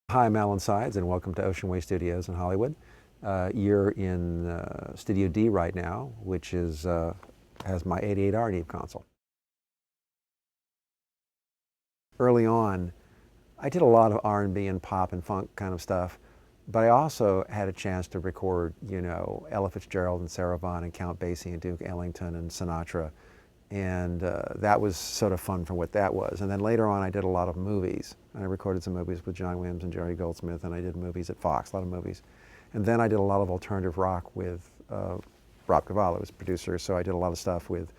Hi, I'm Alan Sides, and welcome to Ocean Way Studios in Hollywood. You're in Studio D right now, which is has my 88R Neve console. Early on, I did a lot of R&B and pop and funk kind of stuff, but I also had a chance to record, Ella Fitzgerald and Sarah Vaughan and Count Basie and Duke Ellington and Sinatra, and that was sort of fun for what that was. And then later on, I did a lot of movies. I recorded some movies with John Williams and Jerry Goldsmith, and I did movies at Fox, a lot of movies. And then I did a lot of alternative rock with Rob Cavallo was producer, so I did a lot of stuff with,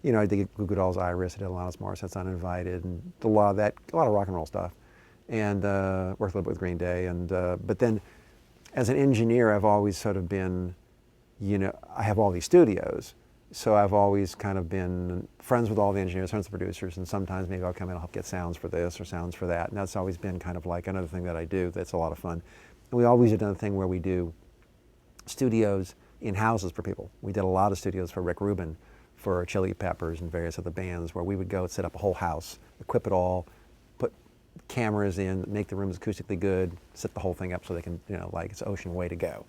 I did Goo Goo Dolls' Iris, I did Alanis Morissette's Uninvited, and a lot of that, a lot of rock and roll stuff. And worked a little bit with Green Day. And but then, as an engineer, I've always sort of been, I have all these studios, so I've always kind of been friends with all the engineers, friends with the producers, and sometimes maybe I'll come in and help get sounds for this or sounds for that. And that's always been kind of like another thing that I do that's a lot of fun. And we always have done a thing where we do studios in houses for people. We did a lot of studios for Rick Rubin, for Chili Peppers and various other bands, where we would go and set up a whole house, equip it all, put cameras in, make the rooms acoustically good, set the whole thing up so they can, like it's Ocean Way to go.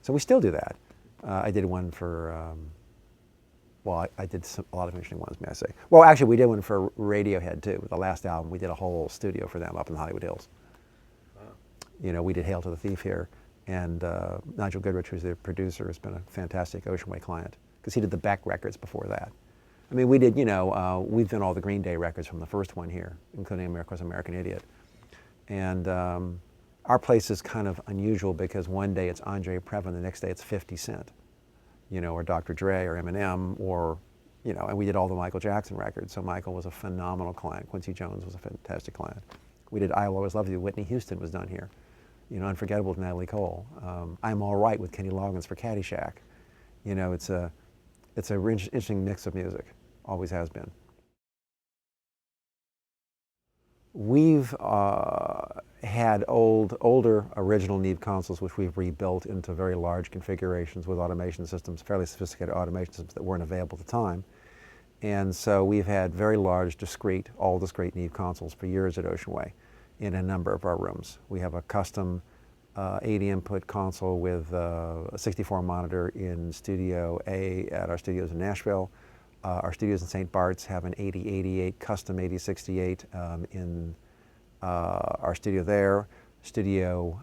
So we still do that. I did one for, I did a lot of interesting ones, may I say. Well, actually, we did one for Radiohead, too. With the last album, we did a whole studio for them up in the Hollywood Hills. Wow. We did Hail to the Thief here. And Nigel Goodrich, who's the producer, has been a fantastic Ocean Way client, because he did the Beck records before that. I mean, we did, we've done all the Green Day records from the first one here, including America's American Idiot. And our place is kind of unusual because one day it's Andre Previn, the next day it's 50 Cent. Or Dr. Dre or Eminem, or, and we did all the Michael Jackson records. So Michael was a phenomenal client. Quincy Jones was a fantastic client. We did I Will Always Love You. Whitney Houston was done here. Unforgettable with Natalie Cole. I'm All Right with Kenny Loggins for Caddyshack. It's a interesting mix of music. Always has been. We've had older original Neve consoles, which we've rebuilt into very large configurations with automation systems, fairly sophisticated automation systems that weren't available at the time. And so we've had very large, all discrete Neve consoles for years at Ocean Way in a number of our rooms. We have a custom 80 input console with a 64 monitor in Studio A at our studios in Nashville. Our studios in St. Bart's have an 8088 custom 8068 in our studio there. Studio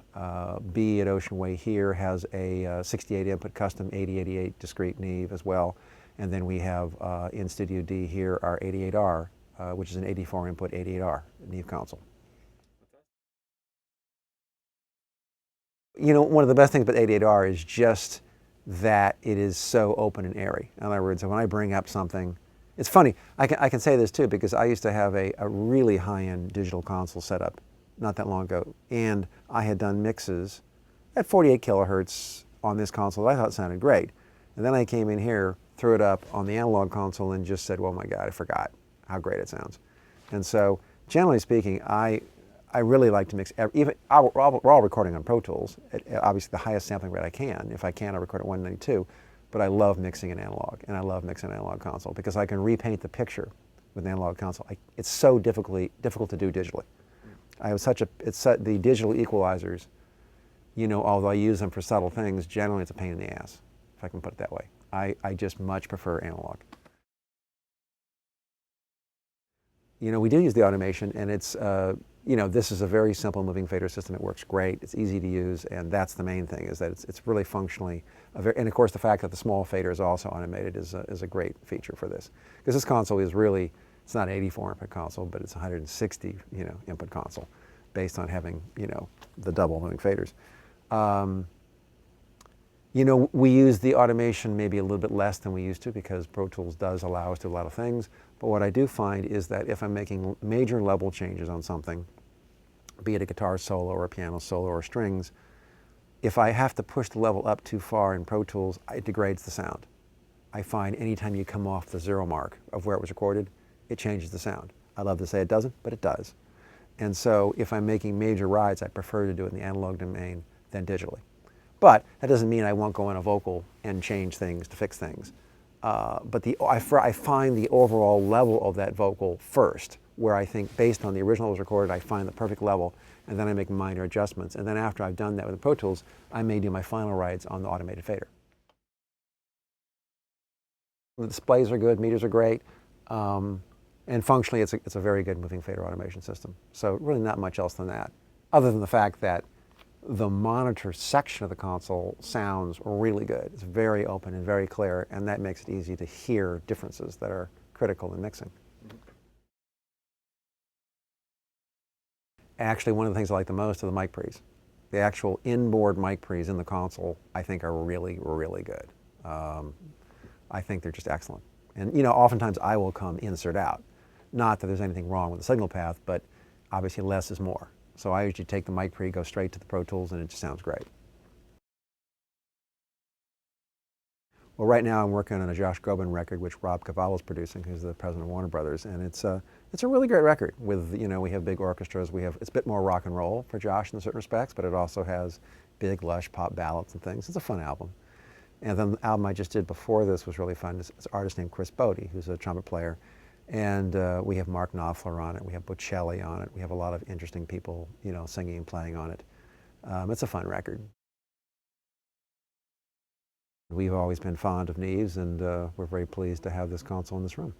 B at Ocean Way here has a 68 input custom 8088 discrete Neve as well. And then we have in Studio D here our 88R, which is an 84 input 88R Neve console. One of the best things about 88R is just that it is so open and airy. In other words, when I bring up something, it's funny, I can say this too, because I used to have a really high-end digital console set up not that long ago, and I had done mixes at 48 kilohertz on this console. I thought it sounded great. And then I came in here, threw it up on the analog console, and just said, well, my God, I forgot how great it sounds. And so, generally speaking, I really like to mix, we're all recording on Pro Tools, at obviously the highest sampling rate I can. If I can, I record at 192, but I love mixing an analog, and I love mixing an analog console, because I can repaint the picture with an analog console. It's so difficult to do digitally. I have the digital equalizers, although I use them for subtle things, generally it's a pain in the ass, if I can put it that way. I just much prefer analog. We do use the automation, and it's, this is a very simple moving fader system. It works great. It's easy to use, and that's the main thing, is that it's really functionally, and of course the fact that the small fader is also automated is a great feature for this. Because this console is really, it's not an 84 input console, but it's a 160 input console, based on having the double moving faders. We use the automation maybe a little bit less than we used to, because Pro Tools does allow us to do a lot of things. But what I do find is that if I'm making major level changes on something, be it a guitar solo or a piano solo or strings, if I have to push the level up too far in Pro Tools, it degrades the sound. I find anytime you come off the zero mark of where it was recorded, it changes the sound. I love to say it doesn't, but it does. And so if I'm making major rides, I prefer to do it in the analog domain than digitally. But that doesn't mean I won't go in a vocal and change things to fix things. But I find the overall level of that vocal first, where I think based on the original that was recorded, I find the perfect level, and then I make minor adjustments. And then after I've done that with the Pro Tools, I may do my final writes on the automated fader. The displays are good, meters are great, and functionally it's a very good moving fader automation system. So really not much else than that, other than the fact that the monitor section of the console sounds really good. It's very open and very clear, and that makes it easy to hear differences that are critical in mixing. Actually, one of the things I like the most are the mic pre's. The actual inboard mic pre's in the console, I think, are really, really good. I think they're just excellent. And oftentimes I will come insert out. Not that there's anything wrong with the signal path, but obviously less is more. So I usually take the mic pre, go straight to the Pro Tools, and it just sounds great. Well, right now I'm working on a Josh Groban record, which Rob Cavallo's producing, who's the president of Warner Brothers, and it's a really great record. With we have big orchestras, it's a bit more rock and roll for Josh in certain respects, but it also has big, lush pop ballads and things. It's a fun album. And then the album I just did before this was really fun. It's an artist named Chris Bodie, who's a trumpet player, and we have Mark Knopfler on it. We have Bocelli on it. We have a lot of interesting people, singing and playing on it. It's a fun record. We've always been fond of Neves, and we're very pleased to have this console in this room.